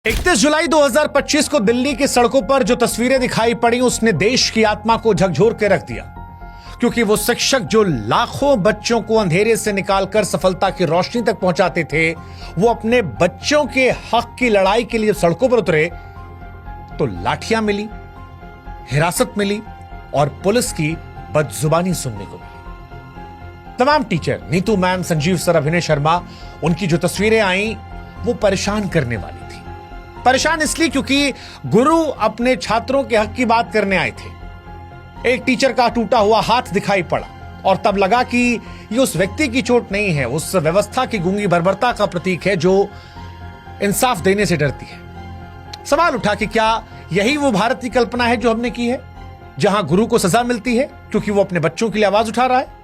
31 जुलाई 2025 को दिल्ली की सड़कों पर जो तस्वीरें दिखाई पड़ी उसने देश की आत्मा को झकझोर के रख दिया, क्योंकि वो शिक्षक जो लाखों बच्चों को अंधेरे से निकालकर सफलता की रोशनी तक पहुंचाते थे, वो अपने बच्चों के हक की लड़ाई के लिए सड़कों पर उतरे तो लाठियां मिली, हिरासत मिली और पुलिस की बदजुबानी सुनने को मिली। तमाम teacher, Neetu ma'am, Sanjeev sir, अभिनय शर्मा, उनकी जो तस्वीरें आई वो परेशान करने वाली थी। परेशान इसलिए क्योंकि गुरु अपने छात्रों के हक की बात करने आए थे। एक टीचर का टूटा हुआ हाथ दिखाई पड़ा और तब लगा कि ये उस व्यक्ति की चोट नहीं है, उस व्यवस्था की गूंगी बर्बरता का प्रतीक है जो इंसाफ देने से डरती है। सवाल उठा कि क्या यही वो भारत की कल्पना है जो हमने की है, जहां गुरु को सजा मिलती है क्योंकि वो अपने बच्चों के लिए आवाज उठा रहा है।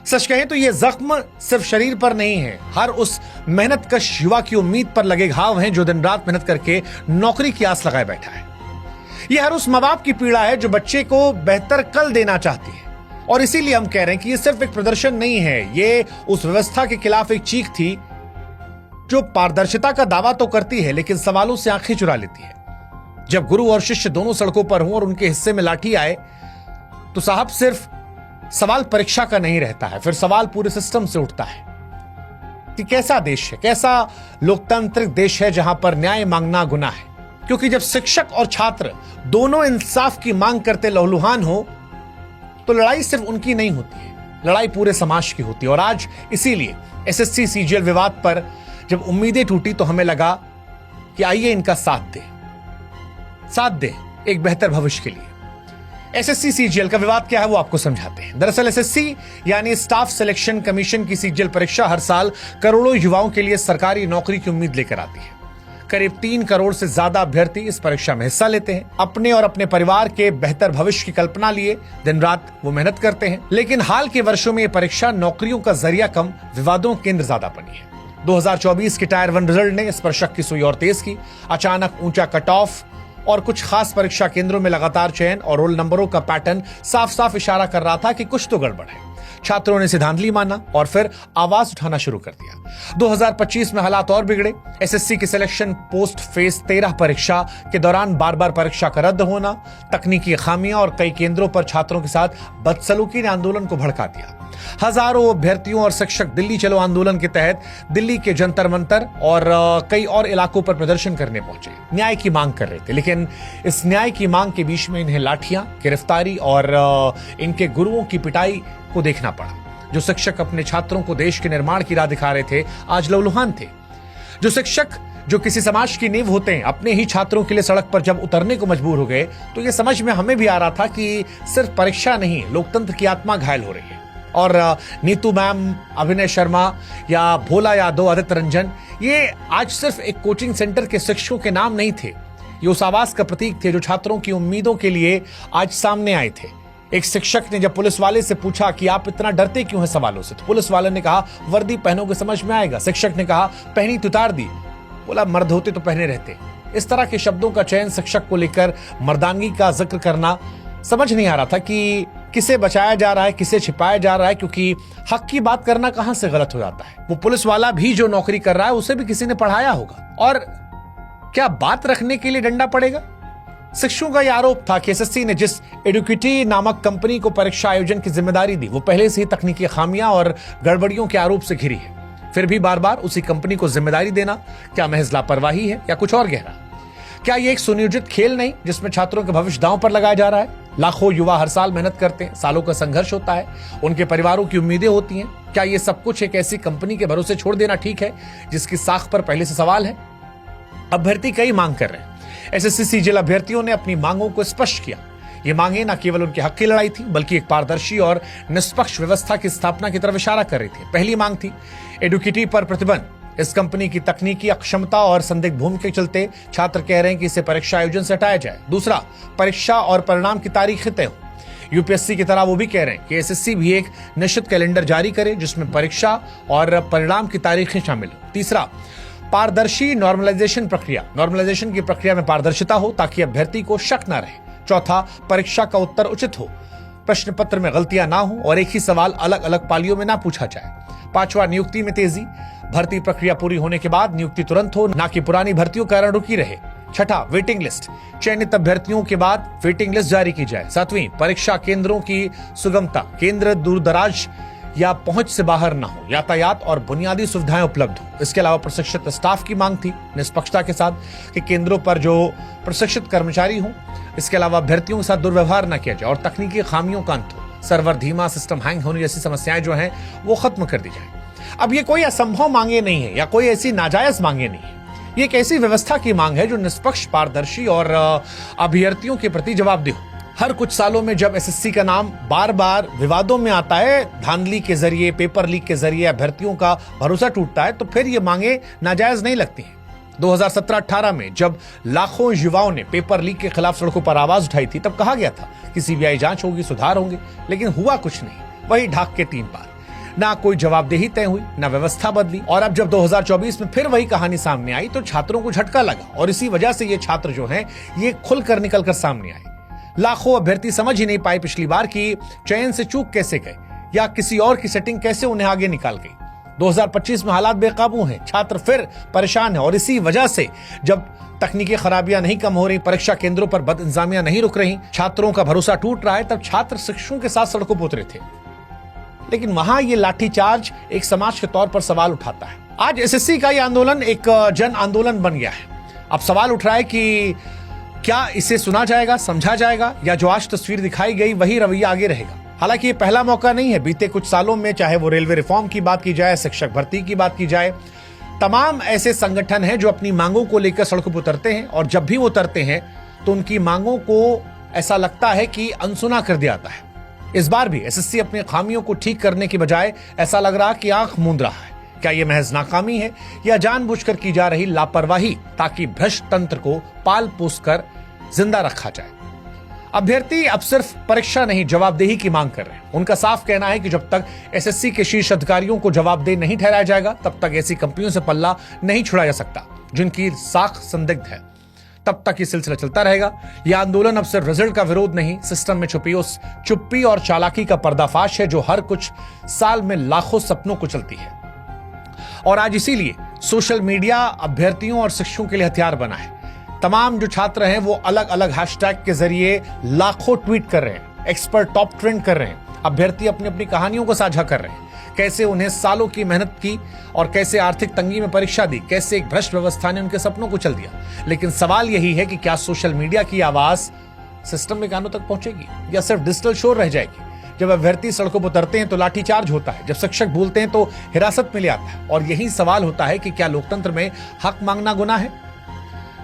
सच कहें तो ये जख्म सिर्फ शरीर पर नहीं है, हर उस मेहनतकश युवा की उम्मीद पर लगे घाव हैं जो दिन रात मेहनत करके नौकरी की आस लगाए बैठा है। ये हर उस मां बाप की पीड़ा है जो बच्चे को बेहतर कल देना चाहती है। और इसीलिए हम कह रहे हैं कि ये सिर्फ एक प्रदर्शन नहीं है, ये उस व्यवस्था के खिलाफ एक चीख थी जो पारदर्शिता का दावा तो करती है लेकिन सवालों से आंखें चुरा लेती है। जब गुरु और शिष्य दोनों सड़कों पर हों और उनके हिस्से में लाठी आए तो साहब सिर्फ सवाल परीक्षा का नहीं रहता है, फिर सवाल पूरे सिस्टम से उठता है कि कैसा देश है, कैसा लोकतांत्रिक देश है जहां पर न्याय मांगना गुनाह है। क्योंकि जब शिक्षक और छात्र दोनों इंसाफ की मांग करते लहूलुहान हो तो लड़ाई सिर्फ उनकी नहीं होती है, लड़ाई पूरे समाज की होती है। और आज इसीलिए एसएससी सीजीएल विवाद पर जब उम्मीदें टूटी तो हमें लगा कि आइए इनका साथ दे एक बेहतर भविष्य के लिए। एसएससी सीजीएल का विवाद क्या है वो आपको समझाते हैं। दरअसल एसएससी यानी स्टाफ सिलेक्शन कमीशन की सीजीएल परीक्षा हर साल करोड़ों युवाओं के लिए सरकारी नौकरी की उम्मीद लेकर आती है। करीब 3 करोड़ से ज्यादा अभ्यर्थी इस परीक्षा में हिस्सा लेते हैं। अपने और अपने परिवार के बेहतर भविष्य की कल्पना लिए दिन रात वो मेहनत करते हैं। लेकिन हाल के वर्षों में यह परीक्षा नौकरियों का जरिया कम, विवादों के केंद्र ज्यादा बनी है। 2024 के टायर 1 रिजल्ट ने इस पर शक की सुई और तेज की। अचानक ऊंचा कट ऑफ और कुछ खास परीक्षा केंद्रों में लगातार चयन और रोल नंबरों का पैटर्न साफ साफ इशारा कर रहा था कि कुछ तो गड़बड़ है। छात्रों ने इसे धांधली माना और फिर आवाज उठाना शुरू कर दिया। 2025 में हालात और बिगड़े। एसएससी की सिलेक्शन पोस्ट फेज 13 परीक्षा के दौरान बार बार परीक्षा का रद्द होना, तकनीकी खामियां और कई केंद्रों पर छात्रों के साथ बदसलूकी ने आंदोलन को भड़का दिया। हजारों अभ्यर्थियों और शिक्षक दिल्ली चलो आंदोलन के तहत दिल्ली के जंतर मंतर और कई और इलाकों पर प्रदर्शन करने पहुंचे, न्याय की मांग कर रहे थे। लेकिन इस न्याय की मांग के बीच में इन्हें लाठियां, गिरफ्तारी और इनके गुरुओं की पिटाई को देखना पड़ा। जो शिक्षक अपने छात्रों को देश के निर्माण की राह दिखा रहे थे आज लहूलुहान थे। जो शिक्षक जो किसी समाज की नींव होते हैं अपने ही छात्रों के लिए सड़क पर जब उतरने को मजबूर हो गए तो यह समझ में हमें भी आ रहा था कि सिर्फ परीक्षा नहीं, लोकतंत्र की आत्मा घायल हो रही है। और नीतू मैम, अभिनय शर्मा या भोला यादव, आदित्य रंजन, ये आज सिर्फ एक कोचिंग सेंटर के शिक्षकों के नाम नहीं थे, ये उस आवाज का प्रतीक थे जो छात्रों की उम्मीदों के लिए आज सामने आए थे। एक शिक्षक ने जब पुलिस वाले से पूछा कि आप इतना डरते क्यों हैं सवालों से, तो पुलिस वाले ने कहा वर्दी पहनोगे समझ में आएगा। शिक्षक ने कहा पहनी तो उतार दी, बोला मर्द होते तो पहने रहते। इस तरह के शब्दों का चयन शिक्षक को लेकर मर्दानगी का जिक्र करना, समझ नहीं आ रहा था कि किसे बचाया जा रहा है, किसे छिपाया जा रहा है, क्योंकि हक की बात करना कहां से गलत हो जाता है। वो पुलिस वाला भी जो नौकरी कर रहा है उसे भी किसी ने पढ़ाया होगा। और क्या बात रखने के लिए डंडा पड़ेगा? शिक्षकों का यह आरोप था कि एसएससी ने जिस एडुकेटी नामक कंपनी को परीक्षा आयोजन की जिम्मेदारी दी वो पहले से ही तकनीकी खामियां और गड़बड़ियों के आरोप से घिरी है। फिर भी बार बार उसी कंपनी को जिम्मेदारी देना क्या महज लापरवाही है या कुछ और गहरा? क्या ये एक सुनियोजित खेल नहीं जिसमें छात्रों का भविष्य दांव पर लगाया जा रहा है? लाखों युवा हर साल मेहनत करते हैं, सालों का संघर्ष होता है, उनके परिवारों की उम्मीदें होती हैं। क्या ये सब कुछ एक ऐसी कंपनी के भरोसे छोड़ देना ठीक है जिसकी साख पर पहले से सवाल है? अभ्यर्थी कई मांग कर रहे हैं। एसएससी सीजीएल अभ्यर्थियों ने अपनी मांगों को स्पष्ट किया। ये मांगे न केवल उनके हक की लड़ाई थी बल्कि एक पारदर्शी और निष्पक्ष व्यवस्था की स्थापना की तरफ इशारा कर रही थी। पहली मांग थी एडुकेटी पर प्रतिबंध। इस कंपनी की तकनीकी अक्षमता और संदिग्ध भूमि के चलते छात्र कह रहे हैं कि इसे परीक्षा आयोजन से हटाया जाए। दूसरा, परीक्षा और परिणाम की तारीखें तय हो। यूपीएससी की तरह वो भी कह रहे हैं कि एसएससी भी एक निश्चित कैलेंडर जारी करे जिसमें परीक्षा और परिणाम की तारीखें शामिल हो। तीसरा, पारदर्शी नॉर्मलाइजेशन प्रक्रिया, नॉर्मलाइजेशन की प्रक्रिया में पारदर्शिता हो ताकि अभ्यर्थी को शक न रहे। चौथा, परीक्षा का उत्तर उचित हो। प्रश्न पत्र में गलतियां ना हो और एक ही सवाल अलग अलग पालियों में ना पूछा जाए। 5वां, नियुक्ति में तेजी। भर्ती प्रक्रिया पूरी होने के बाद नियुक्ति तुरंत हो, ना कि पुरानी भर्तियों के कारण रुकी रहे। 6, वेटिंग लिस्ट। चयनित अभ्यर्थियों के बाद वेटिंग लिस्ट जारी की जाए। 7वीं, परीक्षा केंद्रों की सुगमता। केंद्र दूर दराज या पहुंच से बाहर ना हो, यातायात और बुनियादी सुविधाएं उपलब्ध हो। इसके अलावा प्रशिक्षित स्टाफ की मांग थी निष्पक्षता के साथ कि केंद्रों पर जो प्रशिक्षित कर्मचारी हों, इसके अलावा अभ्यर्थियों के साथ दुर्व्यवहार न किया जाए और तकनीकी खामियों का अंत हो। सर्वर धीमा, सिस्टम हैंग होने जैसी समस्याएं जो हैं वो खत्म कर दी जाए। अब ये कोई असंभव मांगे नहीं है या कोई ऐसी नाजायज मांगे नहीं है। ये एक ऐसी व्यवस्था की मांग है जो निष्पक्ष, पारदर्शी और अभ्यर्थियों के प्रति जवाबदेह हो। हर कुछ सालों में जब एसएससी का नाम बार बार विवादों में आता है, धांधली के जरिए, पेपर लीक के जरिए अभ्यर्थियों का भरोसा टूटता है, तो फिर ये मांगे नाजायज नहीं लगती हैं। 2017-18 में जब लाखों युवाओं ने पेपर लीक के खिलाफ सड़कों पर आवाज उठाई थी, तब कहा गया था कि सीबीआई जांच होगी, सुधार होंगे, लेकिन हुआ कुछ नहीं। वही ढाक के 3 पार। ना कोई जवाबदेही तय हुई, ना व्यवस्था बदली। और अब जब 2024 में फिर वही कहानी सामने आई तो छात्रों को झटका लगा और इसी वजह से ये छात्र जो हैं ये खुलकर निकलकर सामने आए। लाखों अभ्यर्थी समझ ही नहीं पाए पिछली बार कि चयन से चूक कैसे गए या किसी और की सेटिंग कैसे उन्हें आगे निकाल गई। 2025 में हालात बेकाबू हैं, छात्र फिर परेशान है और इसी वजह से जब तकनीकी खराबियां नहीं कम हो रही, परीक्षा केंद्रों पर बदइंतजामियां नहीं रुक रही, छात्रों का भरोसा टूट रहा है, तब छात्र शिक्षकों के साथ सड़कों पर उतरे थे। लेकिन वहां ये लाठीचार्ज एक समाज के तौर पर सवाल उठाता है। आज एसएससी का ये आंदोलन एक जन आंदोलन बन गया है। अब सवाल उठ रहा है कि क्या इसे सुना जाएगा, समझा जाएगा, या जो आज तस्वीर दिखाई गई वही रवैया आगे रहेगा। हालांकि ये पहला मौका नहीं है। बीते कुछ सालों में, चाहे वो रेलवे रिफॉर्म की बात की जाए, शिक्षक भर्ती की बात की जाए, तमाम ऐसे संगठन हैं जो अपनी मांगों को लेकर सड़कों पर उतरते हैं और जब भी वो उतरते हैं तो उनकी मांगों को ऐसा लगता है कि अनसुना कर दिया जाता है। इस बार भी एसएससी अपनी खामियों को ठीक करने की बजाय ऐसा लग रहा कि आंख मूंद रहा है। क्या यह महज नाकामी है या जानबूझकर की जा रही लापरवाही ताकि भ्रष्ट तंत्र को पाल पोस कर जिंदा रखा जाए? अभ्यर्थी अब सिर्फ परीक्षा नहीं, जवाबदेही की मांग कर रहे हैं। उनका साफ कहना है कि जब तक एसएससी के शीर्ष अधिकारियों को जवाबदेह नहीं ठहराया जाएगा, तब तक ऐसी कंपनियों से पल्ला नहीं छुड़ाया जा सकता जिनकी साख संदिग्ध है। तब तक ये सिलसिला चलता रहेगा। यह आंदोलन अब सिर्फ रिजल्ट का विरोध नहीं, सिस्टम में छुपी उस चुप्पी और चालाकी का पर्दाफाश है जो हर कुछ साल में लाखों सपनों को चलती है। और आज इसीलिए सोशल मीडिया अभ्यर्थियों और शिक्षकों के लिए हथियार बना है। तमाम जो छात्र हैं वो अलग अलग हैशटैग के जरिए लाखों ट्वीट कर रहे हैं, एक्सपर्ट टॉप ट्रेंड कर रहे हैं। अभ्यर्थी अपनी अपनी कहानियों को साझा कर रहे हैं, कैसे उन्हें सालों की मेहनत की और कैसे आर्थिक तंगी में परीक्षा दी, कैसे एक भ्रष्ट व्यवस्था ने उनके सपनों को चल दिया। लेकिन सवाल यही है कि क्या सोशल मीडिया की आवाज सिस्टम में कानों तक पहुंचेगी या सिर्फ डिजिटल शोर रह जाएगी? जब अभ्यर्थी सड़कों पर उतरते हैं तो लाठीचार्ज होता है, जब शिक्षक बोलते हैं तो हिरासत में ले आता है। और यही सवाल होता है कि क्या लोकतंत्र में हक मांगना गुनाह है?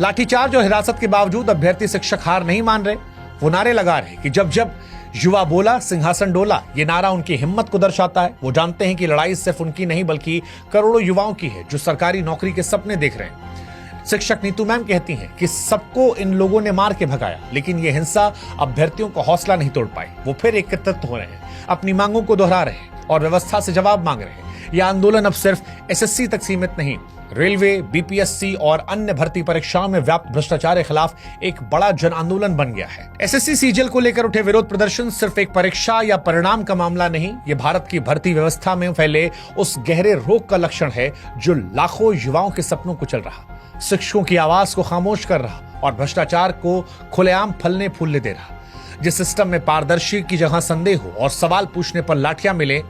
लाठीचार्ज और हिरासत के बावजूद अभ्यर्थी शिक्षक हार नहीं मान रहे। वो नारे लगा रहे कि जब जब युवा बोला सिंहासन डोला। ये नारा उनकी हिम्मत को दर्शाता है। वो जानते हैं कि लड़ाई सिर्फ उनकी नहीं बल्कि करोड़ों युवाओं की है जो सरकारी नौकरी के सपने देख रहे हैं। शिक्षक नीतू मैम कहती हैं कि सबको इन लोगों ने मार के भगाया, लेकिन ये हिंसा अभ्यर्थियों का हौसला नहीं तोड़ पाई। वो फिर एकत्रित हो रहे हैं, अपनी मांगों को दोहरा रहे हैं और व्यवस्था से जवाब मांग रहे हैं। यह आंदोलन अब सिर्फ एसएससी तक सीमित नहीं, रेलवे, बीपीएससी और अन्य भर्ती परीक्षाओं में व्याप्त भ्रष्टाचार के खिलाफ एक बड़ा जन आंदोलन बन गया है। एसएससी सीजीएल को लेकर उठे विरोध प्रदर्शन सिर्फ एक परीक्षा या परिणाम का मामला नहीं, ये भारत की भर्ती व्यवस्था में फैले उस गहरे रोग का लक्षण है जो लाखों युवाओं के सपनों को चल रहा, शिक्षकों की आवाज को खामोश कर रहा और भ्रष्टाचार को खुलेआम फलने फूलने दे रहा। जिस सिस्टम में पारदर्शी की जगह संदेह हो और सवाल पूछने पर लाठियां मिले,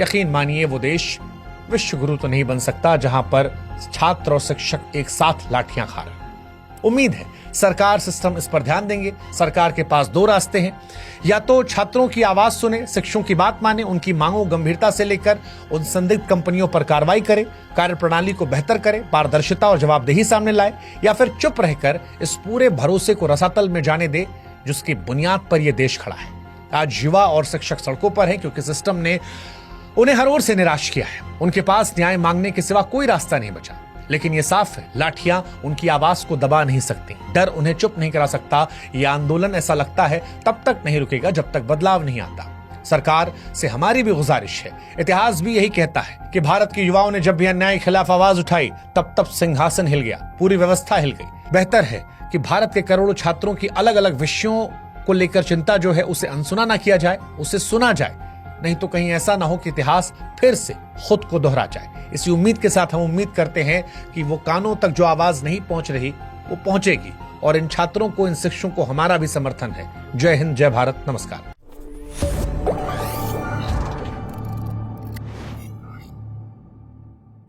यकीन मानिए वो देश विश्व गुरु तो नहीं बन सकता जहां पर छात्र और शिक्षक एक साथ लाठियां खा रहे। उम्मीद है सरकार, सिस्टम इस पर ध्यान देंगे। सरकार के पास दो रास्ते हैं, या तो छात्रों की आवाज सुने, शिक्षकों की बात माने, उनकी मांगों को गंभीरता से लेकर उन संदिग्ध कंपनियों पर कार्रवाई करे, कार्यप्रणाली को बेहतर करे, पारदर्शिता और जवाबदेही सामने लाए, या फिर चुप रहकर इस पूरे भरोसे को रसातल में जाने दे जिसकी बुनियाद पर यह देश खड़ा है। आज युवा और शिक्षक सड़कों पर हैं क्योंकि सिस्टम ने उन्हें हर ओर से निराश किया है। उनके पास न्याय मांगने के सिवा कोई रास्ता नहीं बचा। लेकिन यह साफ है, लाठियां उनकी आवाज को दबा नहीं सकती, डर उन्हें चुप नहीं करा सकता। यह आंदोलन ऐसा लगता है तब तक नहीं रुकेगा जब तक बदलाव नहीं आता। सरकार से हमारी भी गुजारिश है, इतिहास भी यही कहता है कि भारत के युवाओं ने जब भी अन्याय के खिलाफ आवाज उठाई तब सिंहासन हिल गया, पूरी व्यवस्था हिल गई। बेहतर है कि भारत के करोड़ों छात्रों की अलग अलग विषयों को लेकर चिंता जो है उसे अनसुना ना किया जाए, उसे सुना जाए, नहीं तो कहीं ऐसा ना हो कि इतिहास फिर से खुद को दोहरा जाए। इसी उम्मीद के साथ हम उम्मीद करते हैं कि वो कानों तक जो आवाज नहीं पहुंच रही वो पहुंचेगी, और इन छात्रों को, इन शिक्षकों को हमारा भी समर्थन है। जय हिंद, जय भारत, नमस्कार।